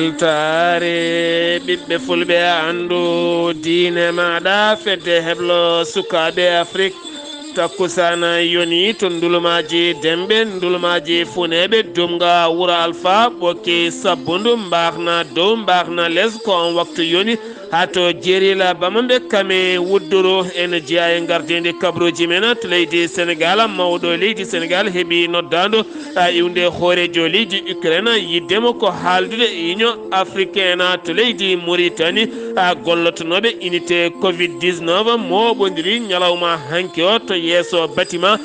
weltaare ɓiɓɓe fulɓe andu diine maɗa fedde heblo sukaɓe Afrique takkusana yoni to ndulumaji demɓe ndulumaji funeɓe dumga wura alpha ɓokki sabbundu mbahna dow mbahna les ko on waktu yoni hato jeerila bamamɓe kame wudduru ene jeeya e gardede kabaruuji men to leydi Sénégal mawɗo leydi Sénégal heeɓi noddandu iwde hoorejo leydi Ukraine yiddemo ko haaldude union africaine to leydi Mauritanie gollotonoɓe unité covid 19 moɓodiri ñalawma hanki o to yeeso bâtiment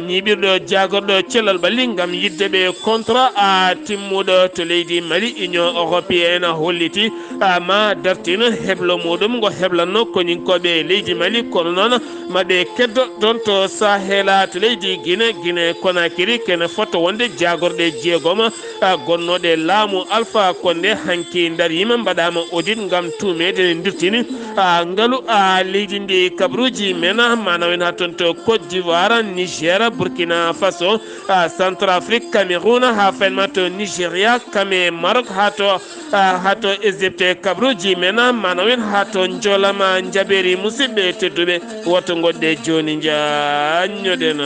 ñiɓirɗo jagorɗo cellal ɓalli gam yiddeɓe contrat timmuɗo to leydi Mali union européenne holliti ma dartino heblo muɗum go heblanno koñinkoɓe leydi Mali kono noon maɓe keddo ɗon to Sahela to leydi Guinée Conakry kene fotto wonde jagorɗe jeegom gonnoɗe laamu Alpha Condé hanki darima mbaɗama audit gam tumede ne dirtini ngaalu leydi ndi kabaruuji men manawen ha toon to Côte d'Ivoire Niger Burkina Faso Centrafrique Cameroun ha fanma to Nigéria kame Maroc ha to Égypte kabaruuji men manawen ha to jolama jaɓeri musidɓe tedduɓe woto goɗɗe joni jañoɗen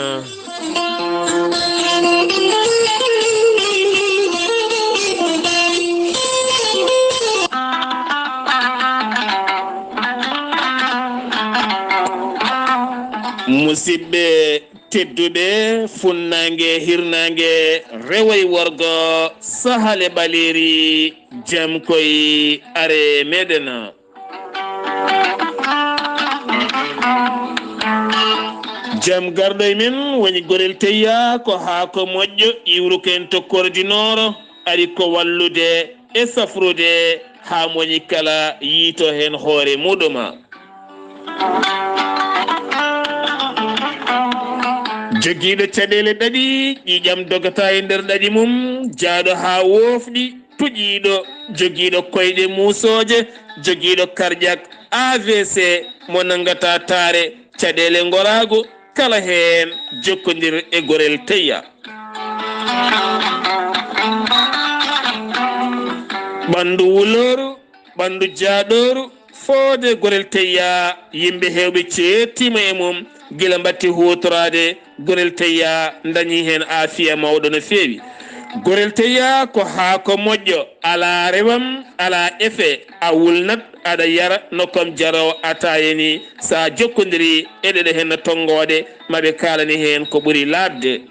musidɓe tedduɓe funnangue hirnangue rewoy worgo sahale ɓaleri jam koye are meɗen jam garɗo e men woni gorel teyya ko haako moƴƴo iwruken to koordinoro ari ko wallude e safrude ha moñi kala yiito hen hoore muɗuma joguiɗo caɗele ɗaɗi ƴiƴam dogata e nder ɗaɗi mum jaaɗo ha wofɗi tuƴiɗo joguiɗo koyɗe musoje joguiɗo cardiaque AVC mo nangata taare caɗele gorago kala hen jokkodir e gorel teyya ɓandu wuloru ɓandu jaaɗoru foode gorel teyya yimɓe hewɓe ceettima e mum gila mbatti hutorade gorel teyya dañi hen aafiya mawɗo no feewi gorel teyya ko haako moƴƴo ala rewam ala effet a wulnat aɗa yara nokkom jaraw atayeni sa jokkodiri eɗeɗe hen tonggode maɓe kalani hen ko ɓuuri labde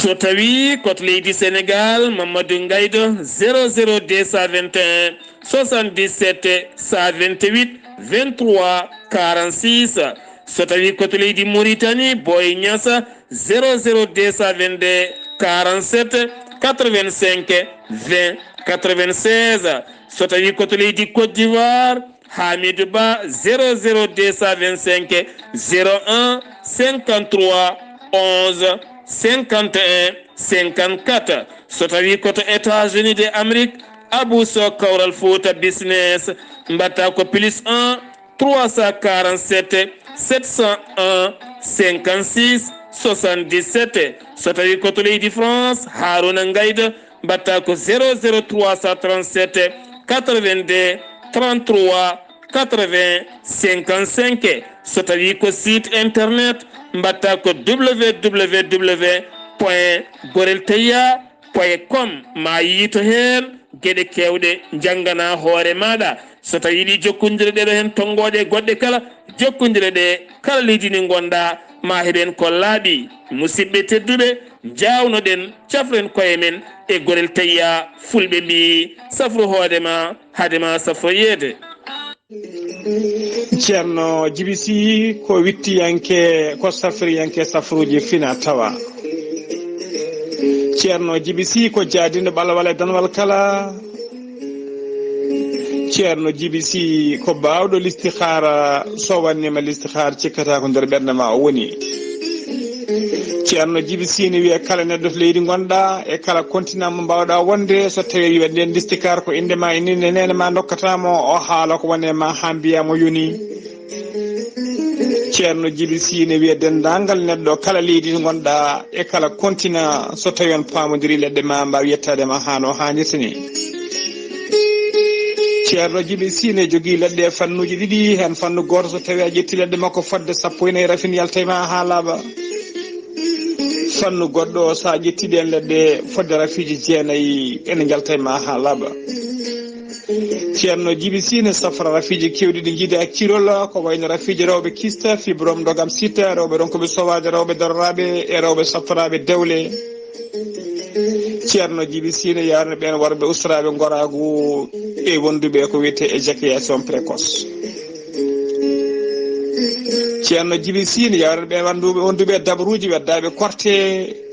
so tawi koto leydi Sénégal Mamadou Ngaydo 00221 77 128 23 46 so tawi koto leydi Mauritanie Boy Niassa 00222 47 85 20 96 so tawi koto leydi Côte d'Ivoire Hamidou Ba 00225 01 53 11 51 54 so tawi koto États-Unis de Amérique Abou So Kawral Fouta Business mbatta ko +1 347 701 56 77 so tawi koto leydi France Harouna Ngayda mbatta ko 00337 82 33 80 55 so tawi ko site internet mbatta ko www.gorelteya.com ma yiito hen gueɗe kewɗe janggana hoore maɗa so tawi yiiɗi jokkodire ɗeɗo hen tonggode goɗɗe kala jokkodire ɗe kala leydi ndi gonɗa ma heɓen ko laaɓi musidɓe tedduɓe jawnoɗen cafren koye men e gorel teyya fulɓe mbi safru hoodema haadema safro yeede ceerno Djiby Sy ko wittiyanke ko safriyanke safruji fina tawa ceerno Djiby Sy ko jaadindo ɓalwal e danwal kala ceerno Djiby Sy ko bawɗo listihara so wannima listihara cikkata ko nder ɓerde ma o woni ceerno Djiby Sy ne wiya kala neɗɗo to leydi gonɗa e kala continent mo mbawɗa wonde so tawi wiya nden listikar ko indema ininde nene ma dokkatamo o haala ko wone ma ha mbiyamo yoni ceerno Djiby Sy ne wiya dendagal neɗɗo kala leydi gonɗa e kala continent so tawi on pamodiri leɗɗe ma mbawi yettadema hano hannirta ni. ceerno Djiby Sy ne jogui leɗɗe fannuji ɗiɗi hen fannu goto so tawi a ƴetti leɗɗe makko fodde 14 rafin yaltayma ha laaɓa. fannu goɗɗo sa ƴettiɗi en leɗɗe fodde rafiji jeenayyi ene jaltayma ha laaɓa. ceerno Djiby Sy ne safra rafiji kewɗi ɗi jiida e cirol ko wayno rafiji rewɓe kista fibrom dogam sitta rewɓe ronkoɓe sowade rewɓe darraɓe e rewɓe saftoraɓe dewle. ceerno Djiby Sy ne yarno ɓen worɓe ustaraɓe goragu e wonduɓe ko wiyete éjaculation précoce. ceerno Djiby Sy ne yawren ɓen wonduɓe dabaruji weddaɓe korte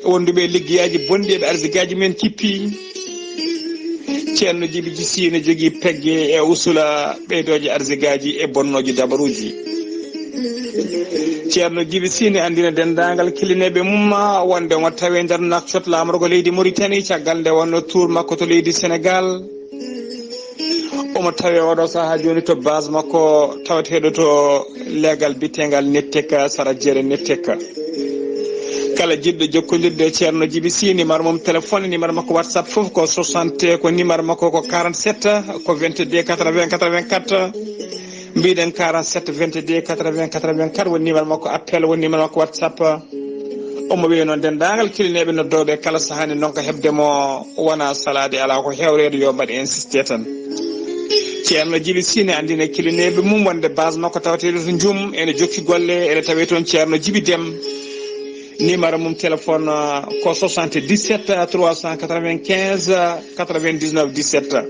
wonduɓe liggueyaji bonɗi eɓe arsigaji men cippi. ceerno Djiby Sy ne jogui pegge e usula ɓeydoje arsigaji e bonnoji dabaruji. ceerno Djiby Sy ne andina dendagal kilineɓe mum wonde mo tawe nder nakcot lamorgo leydi Mauritanie caggal nde wonno tour makko to leydi Sénégal. omo tawe oɗo saaha joni to base makko tawateɗo to legal bitegal netteka sara jeere netteka. kala jiɗɗo jokkodirde ceerno Djiby Sy numéro mum téléphone numéro makko whatsapp foof ko 60 ko numéro makko ko 47 ko 22 80 84 mbiɗen 47 22 80 84 woni numéro makko appel woni numéro makko whatsapp. omo wiya noon dendagal kilineɓe noddoɓe kala sahani noon ko hebdemo wona salade ala ko hewrede yo mbaɗe insisté tan. ceerno Djiby Sy ne andina kilineɓe mum wonde base makko tawateɗo to Djoum ene jokki golle ene tawe toon ceerno Djiby Déme. numéro mum téléphone ko 77 395 99 17.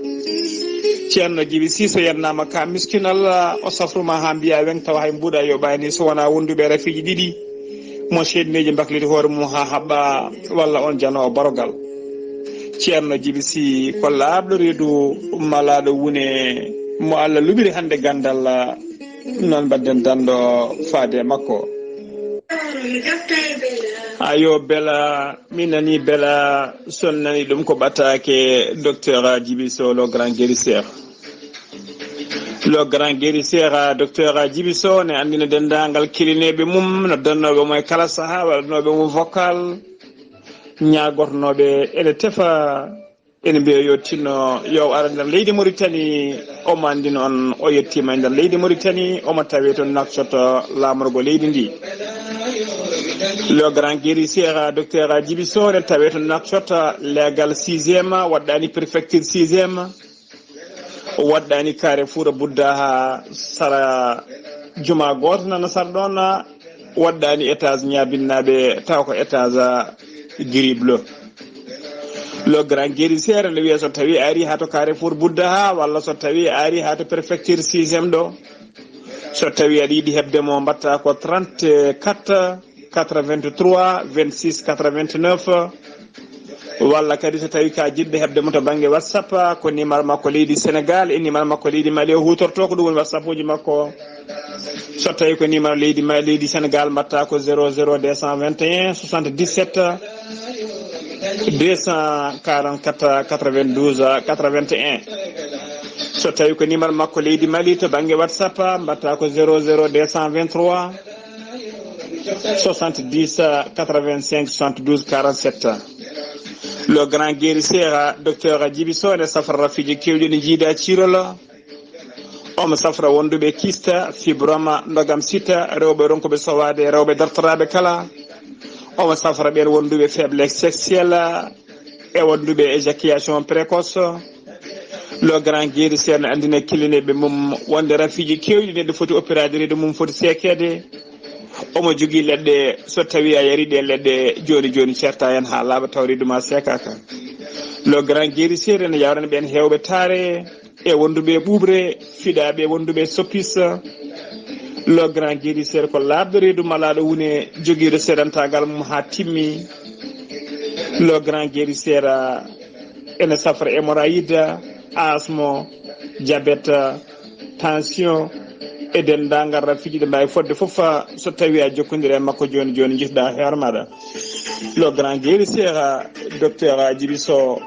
ceerno Djiby Sy so yennama ka miskinal o safruma ha mbiya wen tawa hay mbuuɗa yo ɓani so wona wonduɓe rafiji ɗiɗi mo seeɗneji baklide hoore mum ha haɓɓa walla on janowo barogal. ceerno Djiby Sy ko laaɓɗo reedu malaɗo wune mo Allah luɓiri hannde Ganndal noon mbadden danɗo faade makko. ayo bela min nani bela son nani ɗum ko ɓataake docteur Djiby Sow le grand guérisseur. le grand guérisseur docteur Djiby Sow ne andina dendagal kilineɓe mum no donnoɓe mo e kala saaha waɗanoɓe mum vocal ñagornoɓe ene tefa ene mbiya yo tinno yo ara nder leydi Mauritanie omo andina on o yettima e nder leydi Mauritanie omo tawe toon naksoto lamorgo leydi ndi. le grand guérisseur docteur Djiby Sow ne tawe toon naksoto légal 6e waɗɗani préfecture 6e waɗɗani Carrefour budda ha sara juma goto nana sara ɗon waɗɗani étage ñabinnaɓe taw ko étage gris bleu. le grand guérisseur ne wiya so tawi ari ha to Carrefour budda ha walla so tawi ari ha to préfecture 6e ɗo so tawi aɗa yiiɗi hebdemo mbatta ko 34 83 26 89 walla kadi so tawi ka jiɗɗo hebdemo to banggue whatsapp ko numéro makko leydi Sénégal e numéro makko leydi Mali o hutorto ko ɗum woni whatsapp uji makko. so tawi ko numéro leydi Sénégal mbatta ko 00 221 77 244 92 81. so tawi ko numéro makko leydi Mali to banggue whatsapp mbatta ko 00 223 70 85 72 47. le grand guérisseur docteur Djiby Sow ne safra rafiji kewɗi ne jiida cirol omo safra wonduɓe kista fibroma dogam sita rewɓe ronkoɓe sowade rewɓe dartoraɓe kala. omo safra ɓen wonduɓe faiblesse sexuelle e wonduɓe éjaculation précoce. le grand guérisseur ne andina kilineɓe mum wonde rafiji kewɗi neɗɗo foti opérade reedu mum foti sekede. omo jogui leɗɗe so tawi a yari ɗe leɗɗe joni joni certa hen ha laaɓa taw reeduma sekaka. le grand guérisseur ne yawrani ɓen hewɓe taare e wonduɓe ɓuɓre fiɗaɓe wonduɓe soppis. le grand guérisseur ko laaɓɗo reedu malaɗo wune joguiɗo seeɗantagal mum ha timmi. le grand guérisseur ene safra hémorroïde asthme diabète tension e dendagal rafiji ɗe mbawi fodde foof so tawi a jokkodiri e makko joni joni jiɗɗa hoore maɗa. le grand guérisseur docteur Djiby Sow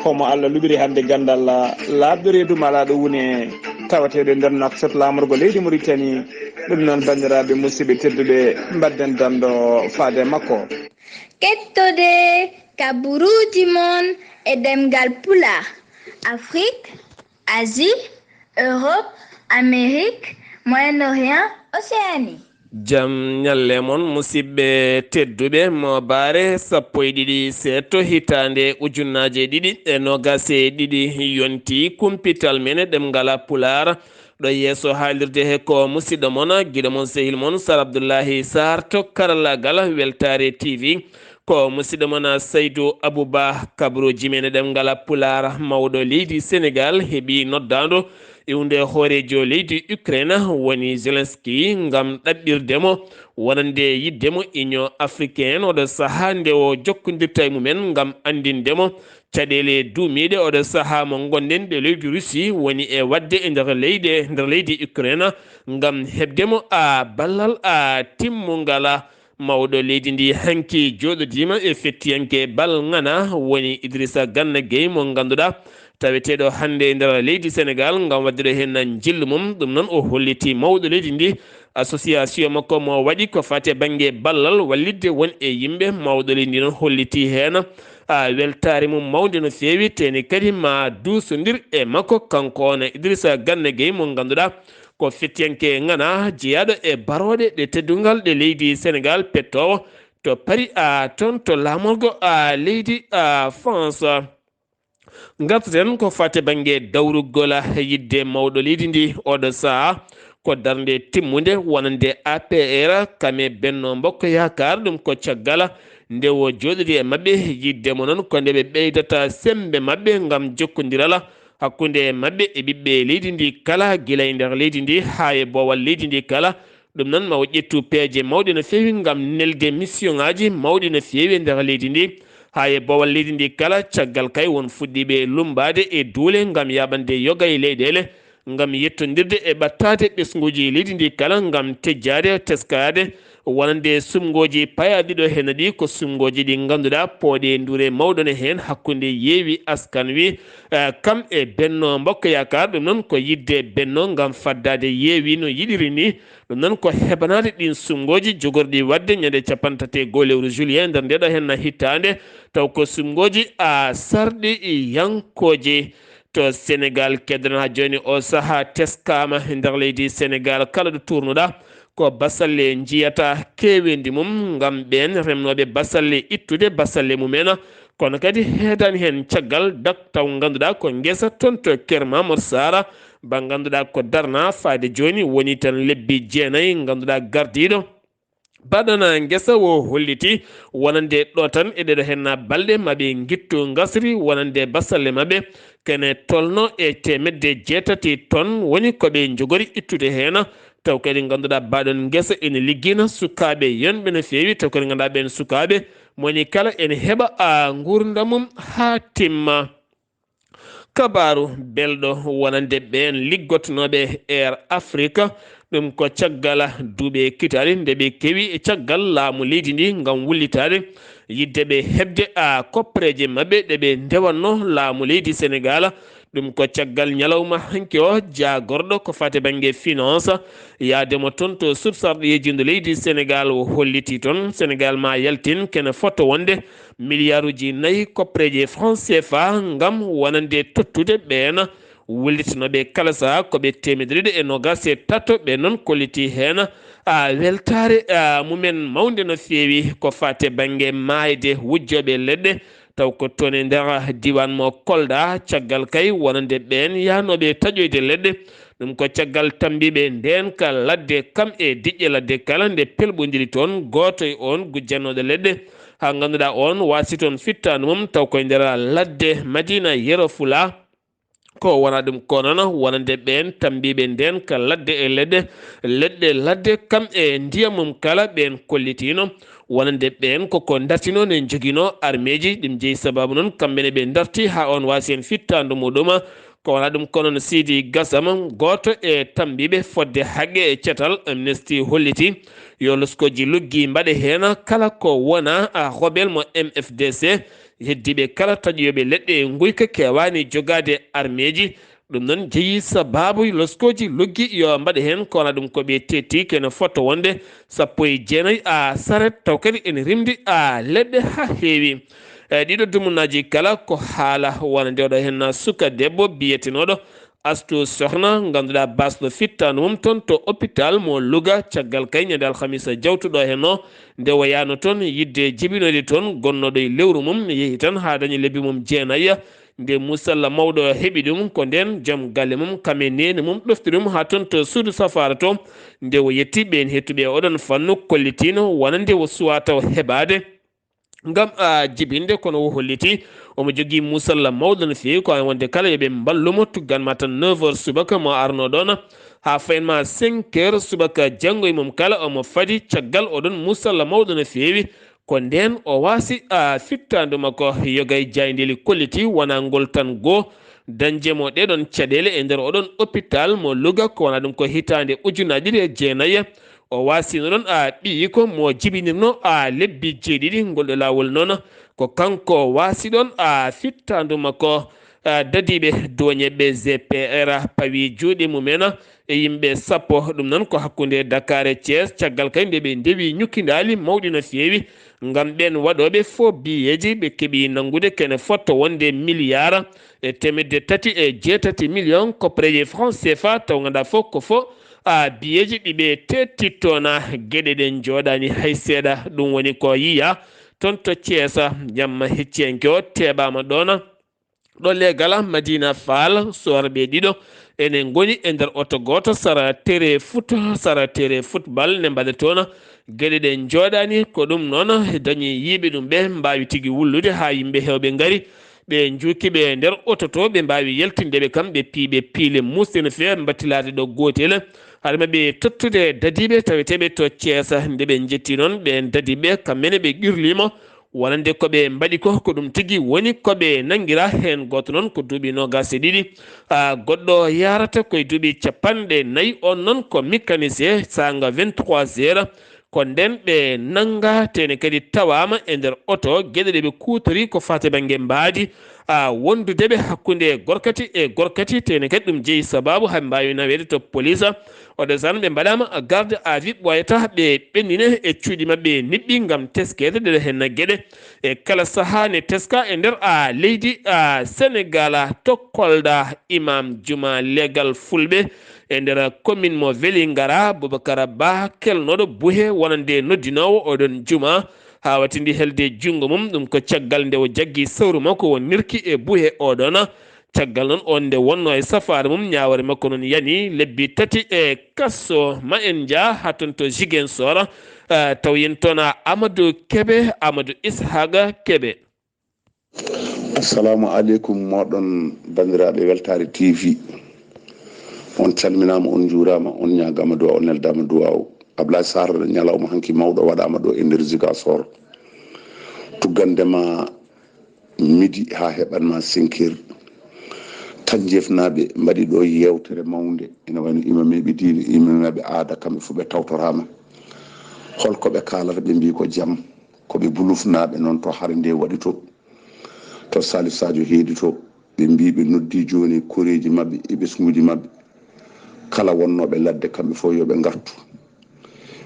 komo Allah luɓiri hande Ganndal laaɓɗo reedu malaɗo wune tawateɗo nder naksoto lamorgo leydi Mauritanie ɗum noon bandiraɓe musidɓe tedduɓe mbadden danɗo faade makko. Keɗtode kabaruuji mon e ɗemngal pulaar. Afrique, Asie, Europe, Amérique, Moyen-Orient, Océanie. Jam ñalle mon musidɓe tedduɓe mawbaare 12 seeɗto hitande ujunnaje 2022 yonti kumpital men ɗemngala pulaar ɗo yeeso haalirde he ko musidɗo mon giɗo mon sehil mon Sar Abdullaahi Saar to karallagal Weltaare TV ko musidɗo mon Seydou Abouba kabaruuji men ɗemngala pulaar mawɗo leydi Sénégal heeɓi noddado iwde hoorejo leydi Ukraine woni Zelensky ngam ɗaɓɓirdemo wonande yiddemo Union africaine oɗo saaha nde o jokkodirta e mumen ngam andindemo caɗele duumiɗe oɗo saaha mo gonɗen ɗe leydi Russie woni e wadde e nder leydi Ukraine ngam heɓdemo ballal timmungala mawɗo leydi ndi hanki joɗodima e fettiyanke bal ngana woni Idrissa Gana Gueye mo ganduɗa taweteɗo hannde e nder leydi Sénégal ngam waddude hen jillu mum ɗum noon o holliti mawɗo leydi ndi association makko mo waɗi ko fate banggue ballal wallidde won e yimɓe mawɗo leydi ndi noon holliti hen weltare mum mawde no fewi teni kadi ma dusodir e makko kanko on Idrissa Gana Gueye mo ganduɗa ko fettiyanke ngana jeeyaɗo e baroɗe ɗe teddugal ɗe leydi Sénégal pettowo to paari toon to lamorgo leydi France. Garten ko fate banggue dawrugol yidde mawɗo leydi ndi oɗo saaha ko darde timmude wonande APR kame Benno Bokk Yaakaar ɗum ko caggal nde o joɗiri e mabɓe yiddemo noon ko nde ɓe ɓeydata sembe mabɓe ngam jokkodirala hakkude mabɓe e ɓiɓɓe leydi ndi kala guila e nder leydi ndi ha e boowal leydi ndi kala ɗum noon mawo ƴettu peeje mawɗe no fewi ngam nelde mission ngaji mawɗi no fewi e nder leydi ndi ha e boowal leydi ndi kala caggal kay won fuɗɗiɓe lumbade e duule ngam yaɓande yoga e leyɗele ngam yettodirde e ɓattade ɓesguji leydi ndi kala ngam tejjade teskade wonande sumgoji payaɗiɗo hen ɗi ko sumgoji ɗi ganduɗa pooɗe ndure mawɗone hen hakkude Yewwi Askan Wi kam e Benno Bokk Yaakaar ɗum noon ko yidde Benno ngam faddade Yewwi no yiɗiri ni ɗum noon ko heɓanade ɗin sumgoji jogorɗi wadde ñande 31 lewru juillet nder ndeɗo hen hittande taw ko sumgoji sarɗi yankoje to Sénégal keddan ha joni o saaha teskama e nder leydi Sénégal kala ɗo tournuɗa ko basalle jiyata kewendi mum ngam ɓen remnoɓe basalle ittude basalle mumen kono kadi heedani hen caggal dak taw ganduɗa ko guesa toon to Kermamadou Sara ba ganduɗa ko darna faade joni woni tan lebbi 9 ganduɗa gardiɗo baɗana guesa o holliti wonande ɗo tan eɗeɗo hen balɗe maɓe guittu gasri wonande basalle maɓɓe kene tolno e 800 tonnes woni koɓe jogori ittude hen taw kadi ganduɗa baɗon guesa ene liggina sukaɓe yonɓe no fewi taw kadi ganduɗa ɓen sukaɓe moni kala ene heeɓa gurdamum ha timma. Kabaru belɗo wonande ɓen liggotonoɓe Air Afrique ɗum ko caggal duuɓe kitali nde ɓe kewi e caggal laamu leydi ndi ngam wullitade yidde ɓe heɓde koppareje mabɓe ɗe ɓe ndewanno laamu leydi Sénégal ɗum ko caggal ñalawma hanki o jagorɗo ko fate banggue finance yaademo toon to subsarɗoyeji ndo leydi Sénégal o holliti toon Sénégal ma yaltin kene fotto wonde milliarduji 4 koppareje franc CFA ngam wonande tottude ɓen wullitinoɓe kala saha koɓe 123 ɓe noon kolliti hen weltare mumen mawde no fewi ko fate banggue maayde wujjoɓe leɗɗe taw ko toon e nder diwan mo Kolda caggal kay wonande ɓen yanoɓe taƴoyde leɗɗe ɗum ko caggal tambiɓe nden ka ladde kam e diƴƴe ladde kala nde pelɓodiri toon goto e on gujjannoɗo leɗɗe ha ganduɗa on wasi toon fittanu mum taw koye nder ladde Madina Yero Fula ko wona ɗum ko noon wonande ɓen tambiɓe nden ka ladde e leɗɗe ladde kam e ndiyam mum kala ɓen kollitino wonande ɓen koko dartino ne joguino armeji ɗum jeeyi sababu noon kamɓene ɓe darti ha on wasi en fittandu muɗum ko wona ɗum ko noon Sidi Gassama goto e tambiɓe fodde haqqe e cetal Amnesty holliti yo luskoji luggi mbaɗe hen kala ko wona hobel mo MFDC heddiɓe kala taƴoyoɓe leɗɗe guyka kewani jogade armeji ɗum noon jeeyi sababu loskoji loggi yo mbaɗa hen kono ɗum koɓe tetti kene fotto wonde 19 saret taw kadi ene rimdi leɗɗe ha heewi ɗiɗo dumunaji kala ko haala wona ndewɗo hen suka debbo biyetenoɗo Astou Sokhna ganduɗa basɗo fittano mum toon to hôpital mo Louga caggal kay ñande alhamisa jawtuɗo hen o nde wayano toon yidde jibinode toon gonnoɗo e lewru mum yeehi tan ha dañi lebbi mum jeenayya nde musalla mawɗo heeɓi ɗum ko nden joom galle mum kame nene mum ɗofti ɗum ha toon to suudu safara to nde o yetti ɓen hettuɓe oɗon fannu kollitino wona nde o suwa taw heɓade ngam jibinde kono o holliti omo jogui musalla mawɗo no fewi ko wonde kala yoɓe ballumo tugganma tan 9h subaka mo arno ɗon ha faynma 5h subaka janggo e mum kala omo fadi caggal oɗon musalla mawɗo no fewi ko nden o wasi fittandu makko yogay jaydeli kolliti wona ngol tan goo dañjemo ɗeɗon caɗele e nder oɗon hôpital mo Louga ko wona ɗum ko hitande ujunaji ɗiɗi e jeenayya o wasino ɗon ɓiyi ko mo jibinirno lebbi jeeɗiɗi ngolɗo lawol noon ko kanko wasi ɗon fittandu makko dadiɓe doñeɓe GPR pawi juuɗe mumen e yimɓe 10 ɗum noon ko hakkude Dakar e Thiés caggal kay nde ɓe ndewi ñukkidali mawɗi no fewi ngam ɓen waɗoɓe fo biyeji ɓe keeɓi nangude kene fotto wonde milliard e 308 millions koppareje franc CFA taw ganduɗa fof ko fo biyeji ɗiɓe tettitona gueɗe ɗen jooɗani hay seeɗa ɗum woni ko yiya toon to Thiés jamma hecciyanke o teɓama ɗon ɗo legal Madina Fall sorɓe ɗiɗo enen goni e nder oto goto sara tere football ne mbaɗa toon gueɗe ɗen jooɗani ko ɗum noon dañi yiiɓe ɗum ɓe mbawi tigui wullude ha yimɓe hewɓe gaari ɓe juukiɓe nder oto to ɓe mbawi yaltindeɓe kam ɓe piiɓe piile musde no fewi battilade ɗo gotel haɗa maɓe tottude dadiɓe taweteɓe to Thiés nde ɓe jetti noon ɓe dadiɓe kammene ɓe qirlima wonande koɓe mbaɗi ko ɗum tigui woni koɓe nanguira hen goto noon ko duuɓi 22 goɗɗo yarata koye duuɓi 40 on noon ko mécanicien sanga 23h ko nden ɓe nanga tene kadi tawama e nder oto gueɗe ɗe ɓe kutori ko fate banggue mbaadi wondudeɓe hakkude gorkati e gorkati tene kadi ɗum jeeyi sababu ha mbawi nawede to police oɗo san ɓe mbaɗama garde à vue ɓoyata ɓe ɓennine e cuuɗi mabɓe niɓɓi gam teskede ɗeɗo henna gueɗe e kala saaha ne teska e nder leydi Sénégal to Kolda imam juma legal fulɓe e nder commune mo Vélingara Boubacara Ba kelnoɗo buhe wonande noddinowo oɗon juma ha watindi helde jungo mum ɗum ko caggal nde o jaggui sawru makko o nirki e buhe oɗon caggal noon on nde wonno e safare mum ñawore makko noon yani lebbi 3 e kasso ma en jaa ha toon to Ziguinchor taw yen toon Amadou Kébé Amadou Ishaga Kébé. Assalamu aleykum moɗon bandiraɓe Weltaare TV on calminama on juurama on ñagama duwa on neldama duwaw Abdullaahi Saar Ñalawma hanki mawɗo waɗama ɗo e nder Ziguinchor tuggandema midi ha heɓanma 5h tan jefnaɓe mbaɗi ɗo yewtere mawde ina wayno imameɓe diine imameɓe aada kamɓe fo ɓe tawtorama holkoɓe kalata ɓe mbi ko jaam koɓe bulufnaɓe noon to hare nde waɗi to Salif Sadio heedi to ɓe mbi ɓe noddi joni koreji mabɓe e ɓesguji mabɓe kala wonnoɓe ladde kamɓe fof yoɓe gartu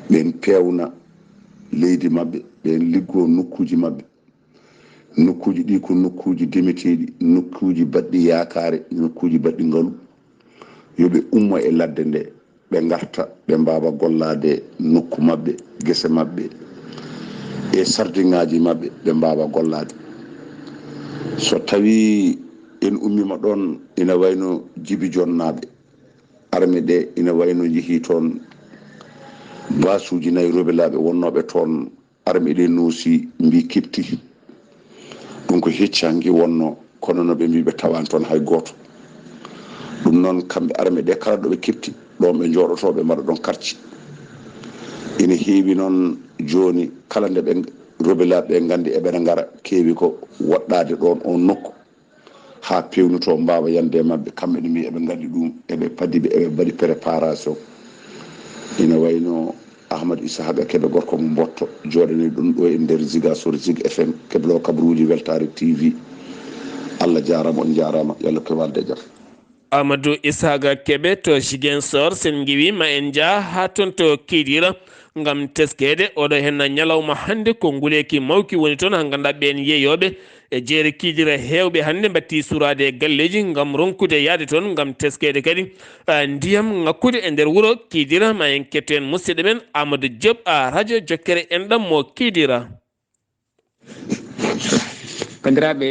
ɓen pewna leydi mabɓe ɓen liggo nokkuji mabɓe nokkuji ɗi ko nokkuji demeteɗi nokkuji baɗɗi yakare nokkuji baɗɗi ngaalu yoɓe ummo e ladde nde ɓe garta ɓe mbawa gollade nokku mabɓe guese mabɓe e sardiŋaji mabɓe ɓe mbawa gollade so tawi en ummima ɗon ina wayno Djibi jonnaɓe armée ɗe ina wayno jeehi toon basuji Nairobi laaɓe wonnoɓe toon armée ɗe noosi mbi kepti ɗum ko heccangi wonno kono no ɓe mbi ɓe tawani toon hay goto ɗum noon kamɓe armée ɗe kala ɗo ɓe kepti ɗon ɓe jooɗoto ɓe mbaɗa ɗon karci ina heewi noon joni kala nde ɓe robilaɓe ɓe gandi eɓena gara keewi ko woɗɗade ɗon on nokku ha pewnuto mbawa yande mabɓe kamɓe ne mbi eɓe gandi ɗum eɓe padiɓe eɓe mbaɗi préparation ina wayno Ahmadou Issahaga Kébé gorko mo Mbotto joɗani ɗum ɗo e nder Ziguinchor Zig FM keɓlo kabaruuji Weltaare TV Allah jarama on jarama yo Allah ko walde jaam. Amadou Isaga Kebe to Ziguinchor sen giwi ma en jaa ha ton to Kidira ngam teskede oɗo henna ñalawma hannde ko nguleki mawki woni toon ha ganduɗa ɓen yeeyoɓe e jeere Kidira hewɓe hannde batti surade e galleji ngam ronkude yaade toon ngam teskede kadi ndiyam ngakkude e nder wuuro Kidira ma en ketto en musidɗo men Amadou Diop a radio Jokkere enɗam mo Kidira. bandiraɓe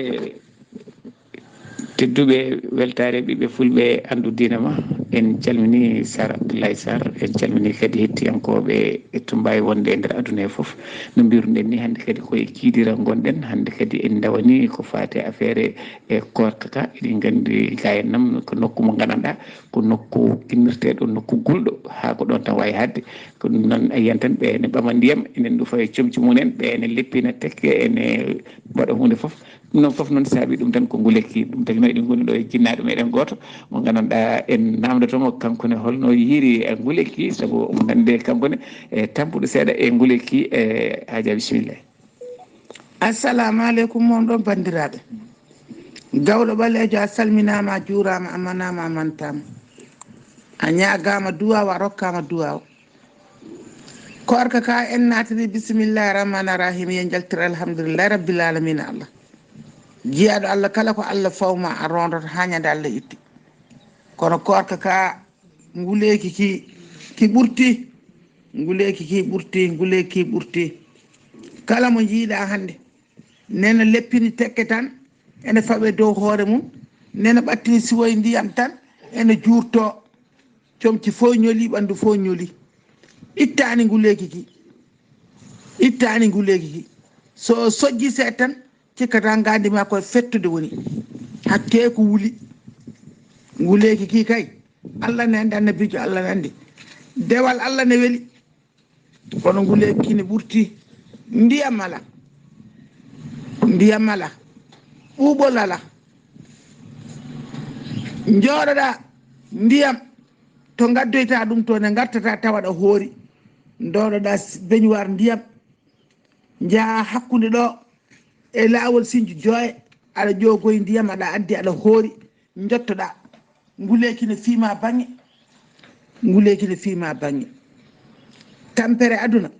tedduɓe weltare ɓiɓɓe fulɓe andu diina ma en calmini Sar Abdullaahi Saar en calmini kadi hettiyankoɓe e to mbawi wonde e nder aduna he foof no mbiruɗen ni hannde kadi koye Kidira gonɗen hannde kadi en dawani ko fate affaire e korka ka eɗen gandi gayennam ko nokku mo gandanɗa ko nokku kinnirteɗo nokku gulɗo ha ko ɗon tan wawi hadde ko ɗum noon a yiyan tan ɓe ene ɓama ndiyam enen ɗo faye comci mumen ɓe ene leppina tekke ene mbaɗa hunde foof ɗum noon foof noon saabi ɗum tan ko ngulekki ɗum tagi no eɗen goni ɗo e jinnaɗo meɗen goto mo gandanɗa en namdotomo kankone holno yiiri e ngulekki saabu omo nande kankone e tampuɗo seeɗa e ngulekki e haja bisimilla. assalamu aleykum mon ɗon bandiraɓe gawɗo ɓalejo a salminama a juurama a manama a mantama a ñagama duwaw a rokkama duwaw korka ka en natiri bisimillahi rahmani rahim ye jaltira alhamdulillahi rabbil alamina allah jiyaɗo allah kala ko allah fawma a rondoto ha ñande allah itti kono korka ka nguleki ki ɓurti nguleki ki ɓurti nguleki ki ɓurti kala mo jiiɗa hannde nena leppini tekke tan ene faɓe dow hoore mum nena ɓattini siwoye ndiyam tan ene juurto comci fof ñoli ɓanndu fof ñoli ittani nguleki ki ittani nguleki ki so sojji seeɗa tan cikkata ngandi ma koye fettude woni hakke ko wuli nguleki ki kay allah ne andi annabijo allah ne andi dewal allah ne weeli kono nguleki ki ne ɓurti ndiyam ala ndiyam ala ɓuuɓol ala jooɗoɗa ndiyam to gaddoyta ɗum to ne gartata tawaɗa hoori dowɗoɗa beñoir ndiyam jaa hakkude ɗo e laawol Sinthi Joye aɗa ƴoogoye ndiyam aɗa addi aɗa hoori jottoɗa nguleki ne fiima bange nguleki ne fiima bange tampere aduna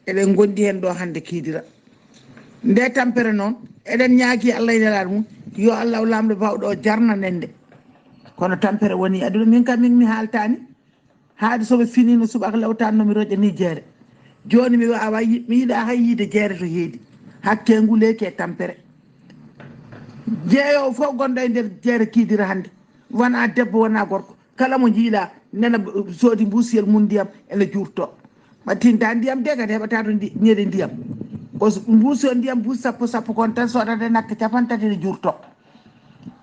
eɗen gondi hen ɗo hannde Kidira nde tampere noon eɗen ñaagui Allah e nelaɗo mum yo Allah lamɗo bawɗo o jarnanen nde kono tampere woni aduna min kam min mi haaltani haade soɓe finino subaka lewtannomi roƴani jeere joni mi wawa mi yiiɗa hay yiide jeere to heedi hakke nguleki e tampere jeeyowo fof gonɗo e nder jeere Kidira hannde wona debbo wona gorko kala mo jiiɗa nena soodi mbusiyel mum ndiyam ene juurto ɓattinta ndiyam de kadi heɓata to ñeɗe ndiyam o mbuusi o ndiyam buusi sappo sappo kon tan sodata nakke capantati ne juurto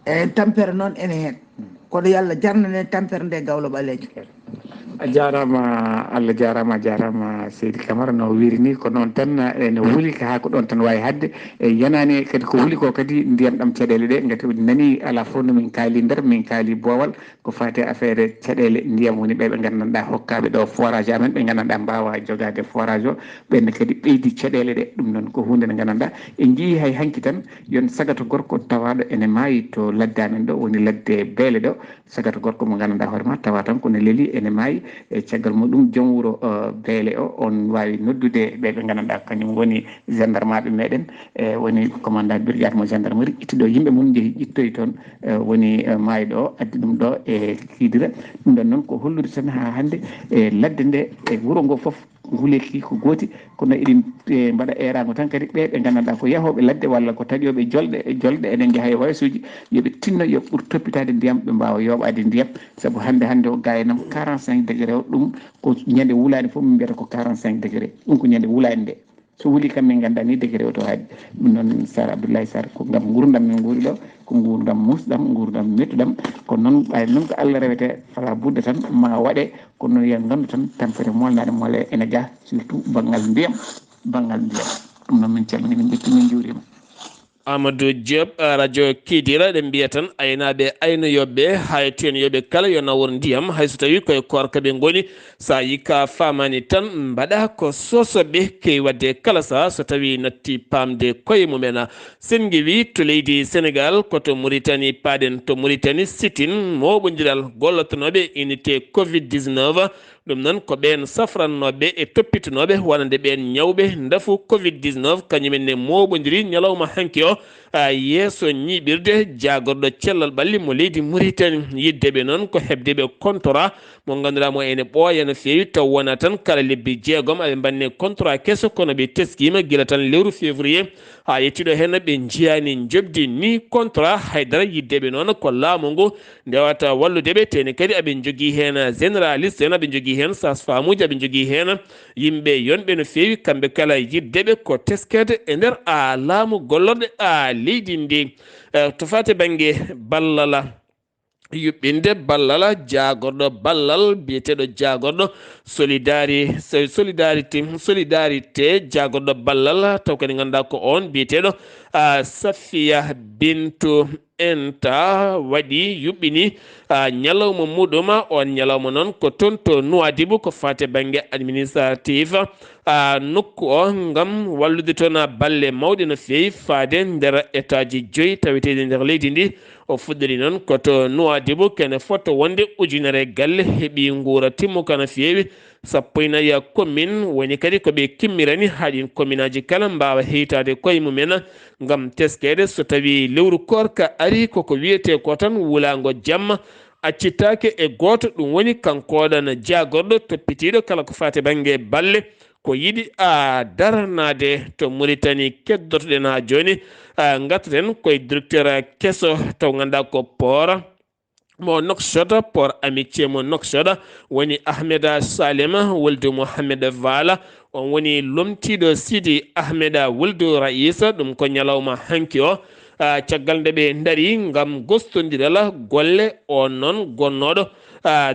e tampere noon ene hen kono yo Allah jarnane tampere nde gawlo ɓalejo a jarama Allah jarama seydi Camara no wiiri ni ko noon tan ene wuuli ha ko ɗon tan wawi hadde e yanani kadi ko wuuli ko kadi ndiyam ɗam caɗele ɗe gati nani ala fof no min kaali nder min kaali boowal ko fate affaire caɗele ndiyam woni ɓe gandanɗa hokkaɓe ɗo forage amen ɓe gandanɗa mbawa jogade forage o ɓenne kadi ɓeydi caɗele ɗe ɗum noon ko hunde nde gandanɗa en jii hay hanki tan yon sagata gorko tawaɗo ene maayi to ladde amen ɗo woni ladde beele ɗo sagata gorko mo gandanɗa hoorema tawa tan kone leeli ene maayi e caggal muɗum joom wuuro beele o on wawi noddude ɓe gandanɗa kañum woni gendarme aɓe meɗen e woni commandant brigade mo gendarmerie ittuɗo yimɓe mum jeehi ƴittoy toon woni maayiɗo o addi ɗum ɗo e Kidira ɗum ɗon noon ko hollude tan ha hannde e ladde nde e wuuro ngo foof nguleki ko gooti kono eɗen mbaɗa erago tan kadi ɓe gandanɗa ko yahoɓe ladde walla ko taƴoɓe jolɗe enen jaaha e waysuji yooɓe tinno yo ɓuur toppitade ndiyam ɓe mbawa yoɓade ndiyam saabu hannde o gayanam 45 degré o ɗum ko ñande wulani fof min mbiyata ko 45 degré ɗum ko ñande wulani nde so wuuli kam min ganda ni degré o to haadi ɗum noon Sar Abdullaahi Saar ko gam gurdam min guuri ɗo ko gurdam musɗam gurdam mettuɗam kono noon ɓayde noon ko Allah rewete fala budde tan ma waɗe kono noon yen gandu tan tampere molnaɗe mole ene ga surtout banggal ndiyam ɗum noon min calmini min ƴetti min juurima Amadou Diop radio Kidira ɗe mbiya tan aynaɓe aynoyoɓe hay tenoyoɓe kala yo nawor ndiyam hayso tawi koye korka ɓe goni sa yika famani tan mbaɗa ko sosoɓe key wadde kala saha so tawi natti pamde koye mumen sen guewi to leydi Sénégal koto Mauritanie paɗen to Mauritanie sitin moɓodiral gollotonoɓe unité covid-19 ɗum noon ko ɓen safrannoɓe e toppitanoɓe wonande ɓen ñawɓe ndafu covid-19 kañumenne moɓodiri ñalawma hanki o yeeso ñiɓirde jagorɗo cellal ɓalli mo leydi Mauritanie yiddeɓe noon ko hebdeɓe contrat mo ganduɗa mo ene ɓooya no fewi taw wona tan kala lebbi jeegom aɓe mbanne contrat kesso kono ɓe teskima guila tan lewru février ha yettiɗo hen ɓe jiyani jobdi ni contrat haydara yiddeɓe noon ko laamu ngu ndewata walludeɓe tene kadi aɓe jogui hen généraliste en aɓe jogui hen sage-femme uji aɓe jogui hen yimɓe yonɓe no fewi kamɓe kala yiddeɓe ko teskede e nder laamu gollorɗe leydi ndi to fate banggue ballala yuɓɓinde ballal jagorɗo ballal biyeteɗo jagorɗo solidarité jagorɗo ballal taw kadi ganduɗa ko on biyeteɗo Safiya Bintou Enta waɗi yuɓɓini ñalawma muɗum on ñalawma noon ko toon to Nouadhibou ko fate banggue administratif nokku o gam wallude toon balle mawɗe no fewi faade nder état ji 5 taweteɗe nder leydi ndi o fuɗɗori noon koto Nouadhibou kene fotto wonde ujunere galle heeɓi guura timmuka no fewi 14 commune woni kadi koɓe kimmirani haɗin commune aji kala mbawa heytade koye mumen gam teskede so tawi lewru korka ari koko wiyete ko tan wulago jamma accitake e goto ɗum woni kankoɗan jagorɗo toppitiɗo kala ko fate banggue balle ko yiɗi daranade to Mauritanie keddotoɗen ha joni gattaten koye directeur kesso taw ganduɗa ko port mo Nouakchott port amitié mo Nouakchott woni Ahmeda Salema wolde Mohamed Vala on woni lomtiɗo Sidi Ahmeda wolde Raïsa ɗum ko ñalawma hanki o caggal nde ɓe daari gam gostodiral golle on noon gonnoɗo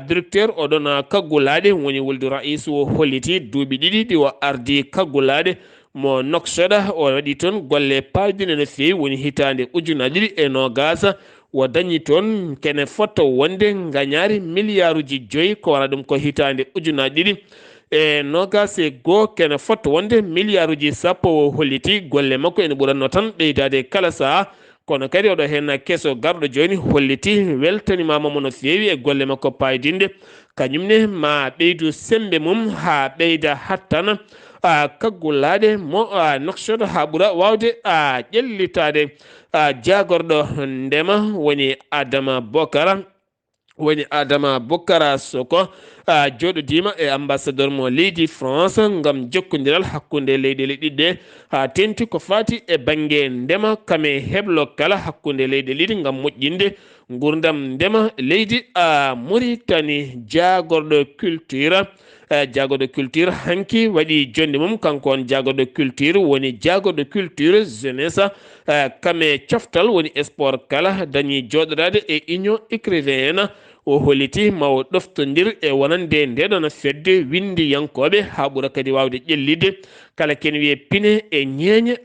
directeur oɗon kaggulade woni wolde Raïs o holliti duuɓi ɗiɗi ɗi o ardi kaggulade mo Nouakchott o waɗi toon golle paadine no fewi woni hitande ujunaje ɗiɗi e nogas o dañi toon kene fotto wonde gañari milliarduji 5 ko wona ɗum ko hitande ujunaje ɗiɗi e nogas e goho kene fotto wonde milliarduji 10 o holliti golle makko ene ɓuranno tan ɓeydade kala saha kono kadi oɗo hen kesso garɗo joni holliti weltanimama no fewi e golle makko paydinde kañumne ma ɓeydu sembe mum ha ɓeyda hattana kaggulade mo Nouakchott ha ɓuura wawde ƴellitade jagorɗo ndema woni Adama Bokara Soko joɗodima e ambassadeur mo leydi France gam jokkodiral hakkude leyɗele ɗiɗɗe ha tenti ko fati e banggue ndema kame heblo kala hakkude leyɗele ɗiɗi gam moƴƴinde gurdam ndema leydi Mauritanie jagorɗo culture hanki waɗi jonde mum kanko on jagorɗo culture woni jagorɗo culture jeunesse kame coftal woni sport kala dañi joɗorade e union écrivain en o holliti mawo ɗoftodir e wonande ndeɗon fedde windi yankoɓe ha ɓuura kadi wawde ƴellide kala ken wiye pine e ñeeñe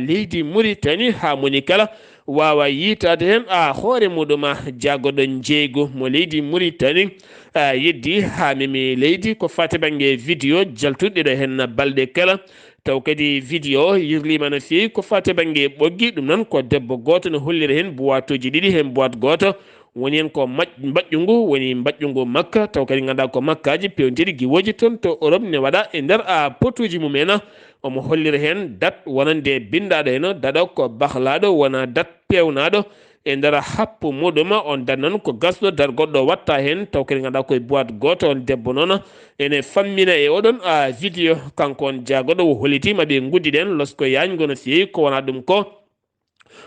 leydi Mauritanie ha moni kala wawa yitade hen hoore muɗum jagorɗo jeygu mo leydi Mauritanie yeddi ha memi leydi ko fate banggue vidéo jaltuɗe ɗo hen balɗe kala taw kadi vidéo yirlima no fewi ko fate banggue ɓoggi ɗum noon ko debbo goto no hollira hen boîtuji ɗiɗi hen boîte goto woni hen ko mbaƴƴungu woni mbaƴƴungu makka taw kadi ganduɗa ko makkaji pewtiɗi guiwoji toon to Europe ne waɗa e nder potuji mumen omo hollira hen date wonande bindaɗo hen daɗo ko bahlaɗo wona date pewnaɗo e nder happu muɗum on date noon ko gasɗo date goɗɗo watta hen taw kadi ganduɗa koye boîte goto on debbo noon ene fammina e oɗon vidéo kanko on jagoɗo o hollitima ɓe guddiɗen losko yañgo no fewi ko wona ɗum ko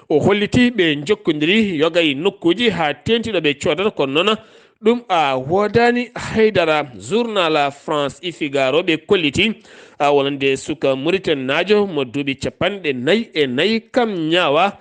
o holliti ɓe jokkodiri yogay nokkuji ha tentiɗo ɓe codata kono noon ɗum wodani haydara journal France Figaro ɓe kolliti wonande suka Mauritanie najo mo duuɓi 44 kam ñaawa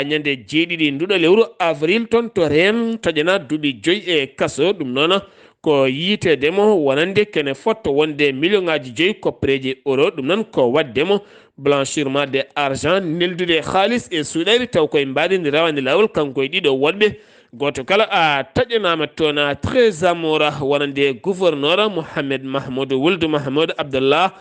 ñande jeeɗiɗi nduɗo lewru avril toon to ren taƴana duuɓi 5 e kaso ɗum noon ko yiitedemo wonande kene fotto wonde million ngaji 5 koppereji euro ɗum noon ko waddemo blanchiment de argent neldude halis e suuɗari taw koye mbaɗidi rawande lawol kanko e ɗiɗo woɗɓe goto kala a taƴanama toon très amoura wonande gouverneur Mohamed Mahmoudou Wuld Mahmoud Abdullah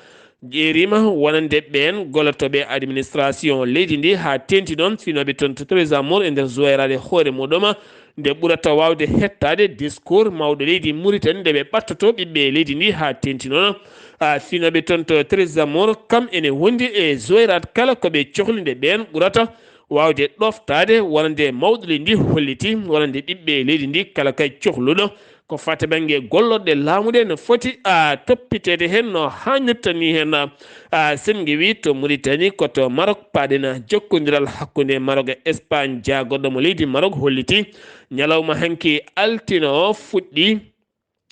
ƴeerima wonande ɓen gollotoɓe administration leydi ndi ha tenti ɗon finoɓe toon to très amour e nder joyrade hoore muɗum nde ɓurata wawde hettade discours mawɗo leydi Mauritanie nde ɓe ɓattoto ɓiɓɓe leydi ndi ha tenti noon finoɓe toon to très amour kam ene wondi e joyrade kala koɓe cohli nde ɓen ɓurata wawde ɗoftade wonande mawɗo leydi ndi holliti wonande ɓiɓɓe leydi ndi kala kay cohluɗo ko fate banggue gollorɗe laamuɗe no foti toppitede hen no hannirta ni hen sen wi to Mauritanie koto Maroc paɗen jokkodiral hakkude Maroc e Espagne jagoɗo mo leydi Maroc holliti ñalawma hanki altino o fuɗɗi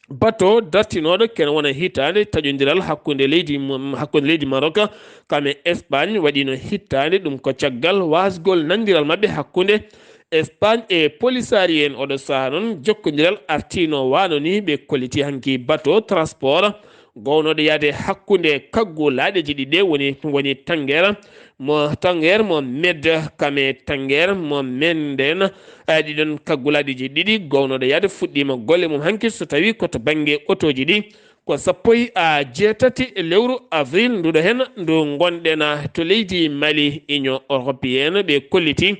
bato dartinoɗo ken wona hitande taƴodiral hakkude leydi Maroc kame Espagne waɗino hittande ɗum ko caggal wasgol nandiral mabɓe hakkude Espagne e polisari en oɗo saha noon jokkodiral artino wano ni ɓe kolliti hanki bateau transport gownoɗo yaade hakkude kaggulaɗeji ɗiɗi woni Tanger mo Med kame Tanger mo Menden ɗiɗon kaggulaɗeji ɗiɗi gownoɗo yaade fuɗɗima golle mum hanki so tawi koto banggue otoji ɗi ko sappoy jeetati lewru avril nduɗo hen ndu gonɗen to leydi Mali union européenne ɓe kolliti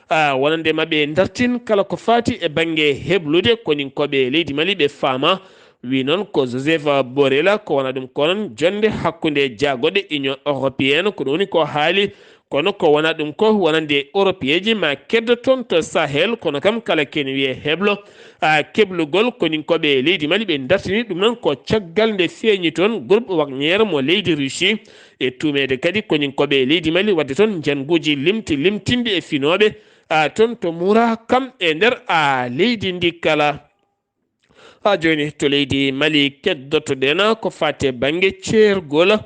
wonande mabɓe dartin kala ko fati e banggue heblude koninkoɓe leydi Mali ɓe faama wi noon ko Joseph Borrell ko wona ɗum konon jonde hakkude jagoɗe union européenne ko ɗum woni ko haali kono ko wona ɗum ko wonande européen ji ma keddo toon to Sahel kono kam kala ken wiye heblo keblugol koninkoɓe leydi Mali ɓe dartini ɗum noon ko caggal nde feeñi toon groupe wagniére mo leydi Russie e tumede kadi koninkoɓe leydi Mali wadde toon janguji limtinde e finoɓe toon to Moura kam e nder leydi ndi kala joni to leydi Mali keddotoɗen ko fate banggue ceergol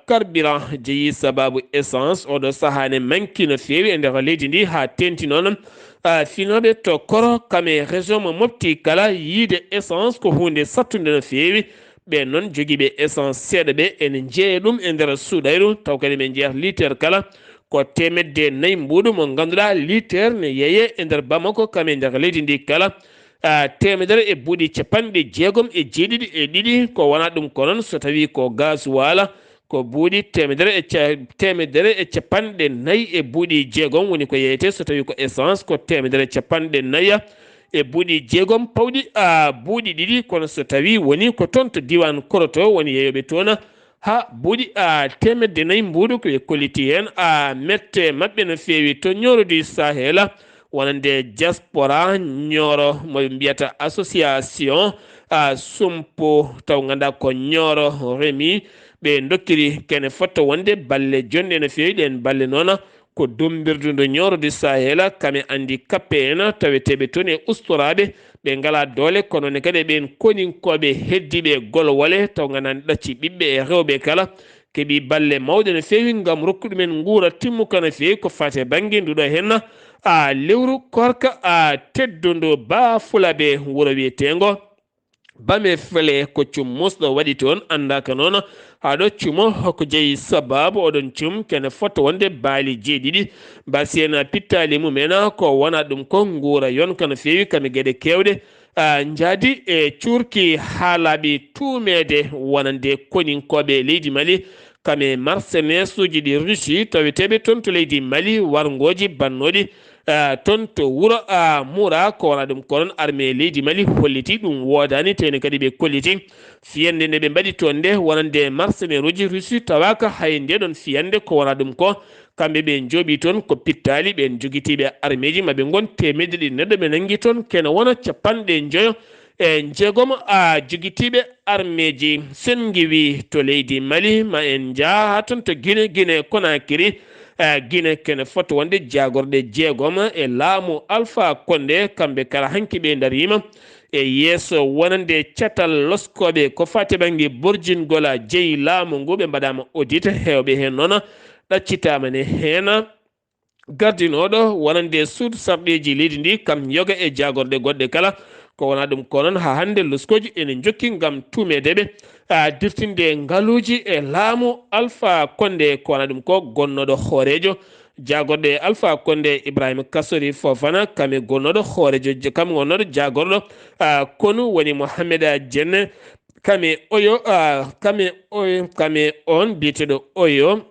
carburant jeeyi sababu essence oɗo sahane manki no fewi e nder leydi ndi ha tenti noon finoɓe to koro kame région mo mofti kala yiide essence ko hunde sattude no fewi ɓe noon joguiɓe essence seeɗa ɓe ene jeeya ɗum e nder suuɗayru taw kadi ɓe jeeyata litere kala ko temedde nayyi mbuɗu mo ganduɗa litere ne yeeye e nder Bamako kame nder leydi ndi kala temedere e buuɗi capanɗe jeegom e jeeɗiɗi e ɗiɗi ko wona ɗum ko noon so tawi ko gasoil ko buuɗi temedere e capanɗe nayyi e buuɗi jeegom woni ko yeyete so tawi ko essence ko temedere capanɗe nayya e buuɗi jeegom pawɗi buuɗi ɗiɗi kono so tawi woni ko toon to diwan koroto woni yeyoɓe toon ha buuɗi temedde nayyi mbuɗu koɓe kolliti hen mette mabɓe no fewi to Nioro du Sahel wonande diaspora Nioro mo mbiyata association sumpo taw ganda ko Nioro remi ɓe dokkiri kene fotto wonde balle jonde no fewi ɗen balle noon ko dombirdude Nioro du Sahel kame andi kappe en taweteɓe toon e ustoraɓe ɓe ngala doole kono ne kadi ɓen koninkoɓe heddiɓe golwole taw ganani ɗacci ɓiɓɓe e rewɓe kala keeɓi balle mawɗe no fewi gam rokku ɗumen guura timmuka no fewi ko fate banggue nduɗo hen lewru korka teddudu Bafulaɓe wuuro wiyetengo bame fele ko cum musɗo waɗi toon andaka noon haɗo cumo hoko jeeyi sababu oɗon cum kene fotto wonde baali jeeɗiɗi basiyena pittali mumen ko wona ɗum ko guura yonka no fewi kame gueɗe kewɗe jaadi e curki haalaɓe tumede wonande koninkoɓe leydi Mali kame mercenaires uji ɗi Russie taweteɓe toon to leydi Mali wargoji bannoɗi toon to wuuro Moura ko wona ɗum ko noon armée leydi Mali holliti ɗum wodani tene kadi ɓe kolliti fiyande nde ɓe mbaɗi toon nde wonande mercenaires uji Russie tawaka hay nde ɗon fiyande ko wona ɗum ko kamɓe ɓe jooɓi toon ko pittali ɓen joguitiɓe armée ji maɓe gon temedde ɗi neɗɗo ɓe nangui toon kene wona capanɗe joyo e jeegom joguitiɓe armée ji sen giwi to leydi Mali ma en jaa toon to Guinée Conakry Guinée kene fotto wonde jagorɗe jeegom e laamu Alpha Condé kamɓe kala hanki ɓe darima e yeeso wonande catal loskoɓe ko fate banggue borjingol jeeyi laamu ngu ɓe mbaɗama audit hewɓe hen noon ɗaccitama ne hen gardinoɗo wonande suudu sarɗeji leydi ndi kam yoga e jagorɗe goɗɗe kala ko wona ɗum ko noon ha hande loskoji ene jokki gam tumedeɓe dirtinde ngaluji e laamu Alpha Condé ko wana ɗum ko gonnoɗo hoorejo jagorɗo Alpha Condé Ibrahima Kassori Fofana kame gonnoɗo hoorejo kam gonnoɗo jagorɗo konu woni Mohamed Dienne kame on biteɗo oyo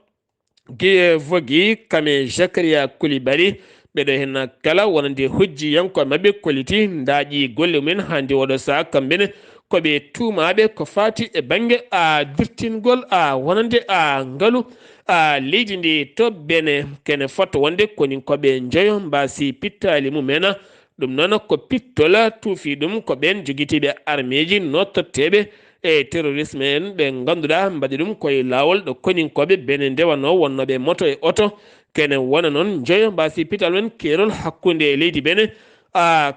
vogi kame Zakaria Koulibaly ɓeɗo hen kala wonande hujji yanko mabɓe koliti daƴi golle mumen hande oɗo saha kamɓene koɓe tumaɓe ko fati e banggue dirtingol wonande ngaalu leydi ndi to bene kene fotta wonde koni koɓe jeeyo mbasi pittali mumena ɗum noon ko pittola tuufi ɗum ko ɓen joguitiɓe armeji nottoteɓe e terrorisme en ɓe ganduɗa mbaɗi ɗum koye lawol ɗo koninkoɓe bene ndewano wonnoɓe moto e oto kene wona noon jeeyo mbasi pital men kerol hakkude leydi bene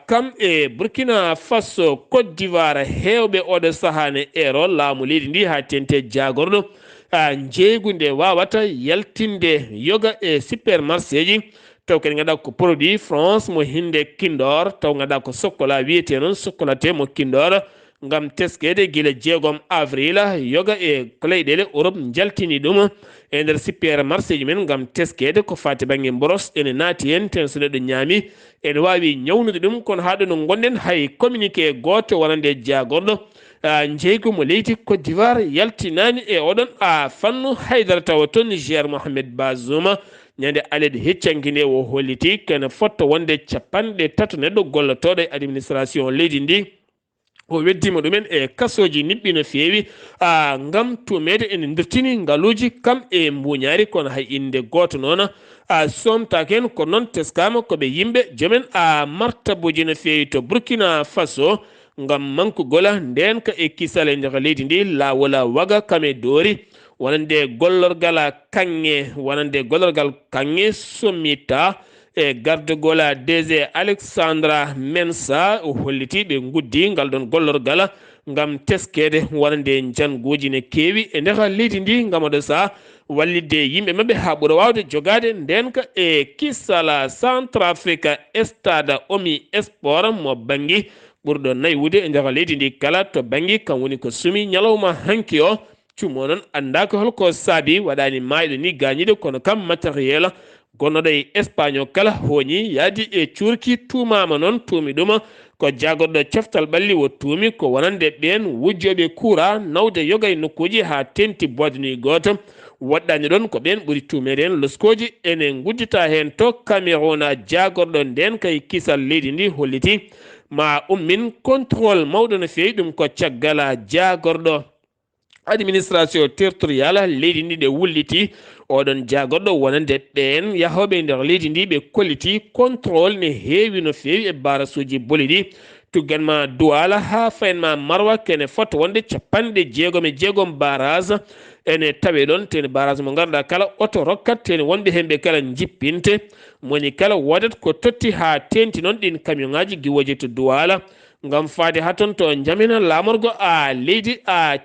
kam e Burkina Faso Côte d'Ivoire hewɓe oɗo sahane ero laamu leydi ndi ha tente jagorɗo jeeygu nde wawata yaltinde yoga e supermarché ji taw kadi ganduɗa ko produit France mo hinde Kindor taw ganduɗa ko sokkola wiyete noon sokkolate mo Kindor ngam teskede guila 6 avril yoga e ko leyɗele Europe jaltini ɗum e nder supermarché ji men ngam teskede ko fati banggue boros ene naati hen ten so neɗɗo ñaami ene wawi ñawnude ɗum kono haɗo no gonɗen hay communiqué goto wonande jagorɗo jeeygu mo leydi Côte d'Ivoire yaltinani e oɗon fannu haydara tawa to Niger Mohamed Bazoum ñande alede heccanki nde o holliti kene fotta wonde 3 neɗɗo gollotoɗo e administration leydi ndi o weddima ɗumen e kasoji niɓɓi no feewi ngam tumede ene dirtini ngaluji kam e mbuñaari kono hay inde goto noon somtaki hen ko noon teskama koɓe yimɓe joomen martabuji no feewi to Burkina Faso ngam mankugola ndenka e kisal e nder leydi ndi lawola waga kame doori wonande gollorgal kanŋe sommita e gardegola DG Alexandra Mensa o holliti ɓe guddi ngal ɗon gollorgal ngam teskede wonande janguji ne keewi e nder leydi ndi ngam oɗo saha wallidde yimɓe mabɓe ha ɓuura wawde jogade ndenka e kisala Centrafrique stade Omi Sport mo bangui ɓurɗo naywude e nder leydi ndi kala to bangui kam woni ko sumi ñalawma hanki o cumo noon andaka holko saabi waɗani mayɗo ni gañide kono kam matériel gonnoɗo e Espagne kala hoñi yaadi e curki tumama noon tuumi ɗum ko jagorɗo ceftal ɓalli wo tuumi ko wonande ɓen wujjoɓe kuura nawde yoga e nokkuji ha tenti bodni goto waɗɗani ɗon ko ɓen ɓuuri tumede hen loskoji ene guddita hen to Cameroun jagorɗo nden kay kisal leydi ndi holliti ma ummin contrôle mawɗo no feewi ɗum ko caggal jagorɗo administration territorial leydi ndi ɗe wulliti oɗon jagorɗo wonande ɓen yahoɓe nder leydi ndi ɓe kolliti contrôle ne heewi no feewi e barasuji boliɗi tugganma Douala ha fayenma Marwa kene fotta wonde 66 barage ene tawe ɗon tene barage mo ganduɗa kala auto rokkat tene wonɓe hemɓe kala jippinte moni kala wodat ko totti ha tenti noon ɗin camion ngaji giwoje to Douala ngam faade ha ton to jamina lamorgo leydi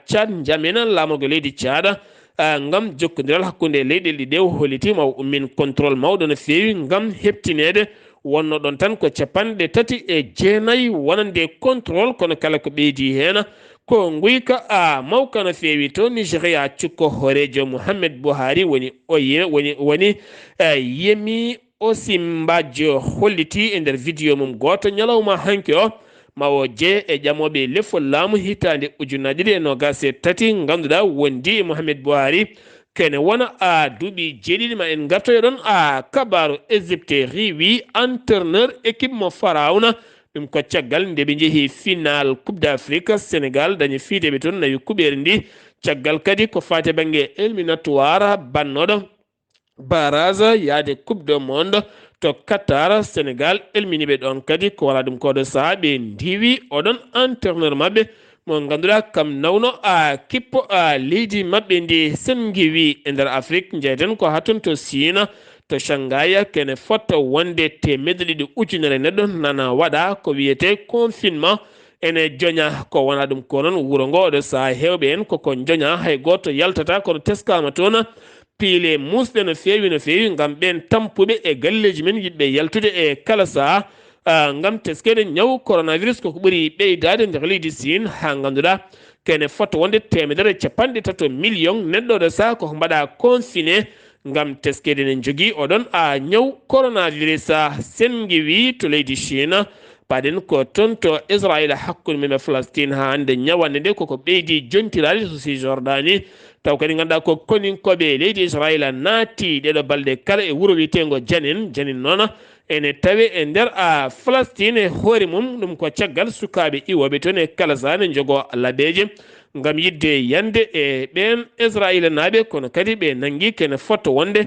Tchad jamina lamorgo leydi Tchad ngam jokkodiral hakkude leyɗele ɗiɗe hollitima o ummin contrôle mawɗo no feewi ngam heptinede wonno ɗon tan ko 39 wonande contrôle kono kala ko ɓeydi hen ko guyka mawka no feewi to Nigéria cukko horejo Mouhamed Buhari woni Yemi Osinbajo holliti e nder vidéo mum goto ñalawma hanki o mawo je e ƴamoɓe lefol laamu hitande 2023 ganduɗa wondi e Mouhamed Buhari kene wona duuɓi jeeɗiɗi ma en gartoyo ɗon kabaru Égypte riwi entraîneur équipe mo Pharaona ɗum ko caggal nde ɓe jeehi final coupe d'Afrique Sénégal dañi fiideɓe toon nawi kuɓeri ndi caggal kadi ko fate banggue éliminatoire bannoɗo barage yaade coupe du monde to Qatar Sénégal elminiɓe ɗon kadi ko wala ɗum koɗo saaha ɓe ndiwi oɗon entraîneur mabɓe mo ganduɗa kam nawno kippo leydi mabɓe ndi sen giwi e nder Afrique jeyten ko hatton to Sina to Shanghai kene fotta wonde 200,000 neɗɗo nana waɗa ko wiyete confinement ene joña ko wona ɗum ko noon wuuro ngo oɗo saaha hewɓe en koko joña hay goto yaltata kono teskama toon piile musɗe no feewi ngam ɓen tampuɓe e galleji men yiɗɓe yaltude e kala saaha ngam teskede ñaw coronavirus koko ɓuuri ɓeydade nder leydi Sine ha ganduɗa kene foto wonde temedere capanɗe tato million neɗɗoɗo sa ko mbaɗa confiné ngam teskede ne jogui oɗon a ñaw coronavirus sengi wi to leydi chine paɗen ko toon to israila hakkude men e Palestine ha hande ñawande nde koko ɓeydi jontirade to si Jordanie taw kadi ganduɗa ko koninkoɓe leydi israila naati ɗeɗo balɗe kala e wuuro wiyetego janin noon ene tawi e nder a Palestine e hoore mum ɗum ko caggal sukaɓe iwoɓe toon e kala sane jogo labeje ngam yidde yande e ɓen israila naaɓe kono kadi ɓe nangui kene foto wonde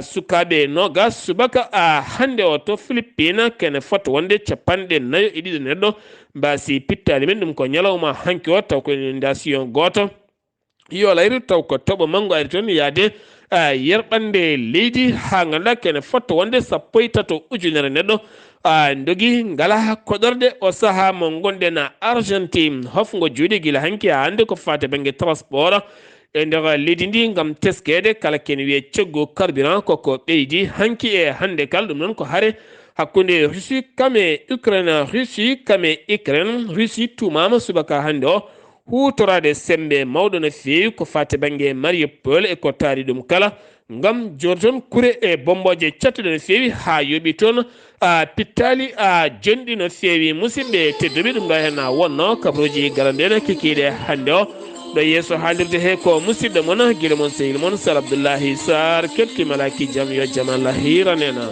sukaɓe nogas subaka hande o to Philippine kene foto wonde capanɗe nayo e ɗiɗi neɗɗo mbasi pittali men ɗum ko ñalawma hanki o taw ko inondation goto yo layru taw ko toɓo manggo ari toon yaade yerɓande leydi ha ganduɗa kene foto wonde sappo e tato ujunere neɗɗo dogi ngala koɗorɗe o saaha mo gonɗen Argentine hofgo juuɗe guila hanki ha hande ko fate banggue transport e nder leydi ndi gam teskede kala kene wiye coggu carburant koko ɓeydi hanki e hande kala ɗum noon ko haare hakkude Russie kame Ukraine Russie tumama subaka hande o hutorade sembe mawɗo no fewi ko fate banggue Mariupol e ko taari ɗum kala ngam joni toon kure e bomboje cattuɗe no fewi ha yooɓi toon pittali jonɗi no fewi musidɓe tedduɓe ɗum ɗo hen wonno kabaruuji garandeɗe kikiɗe hande o ɗo yeeso haalirde he ko musidɗo moon guila moon sehil moon Sar Abdullaahi Saar kettimala ki jaam yo jaam Allah hiranena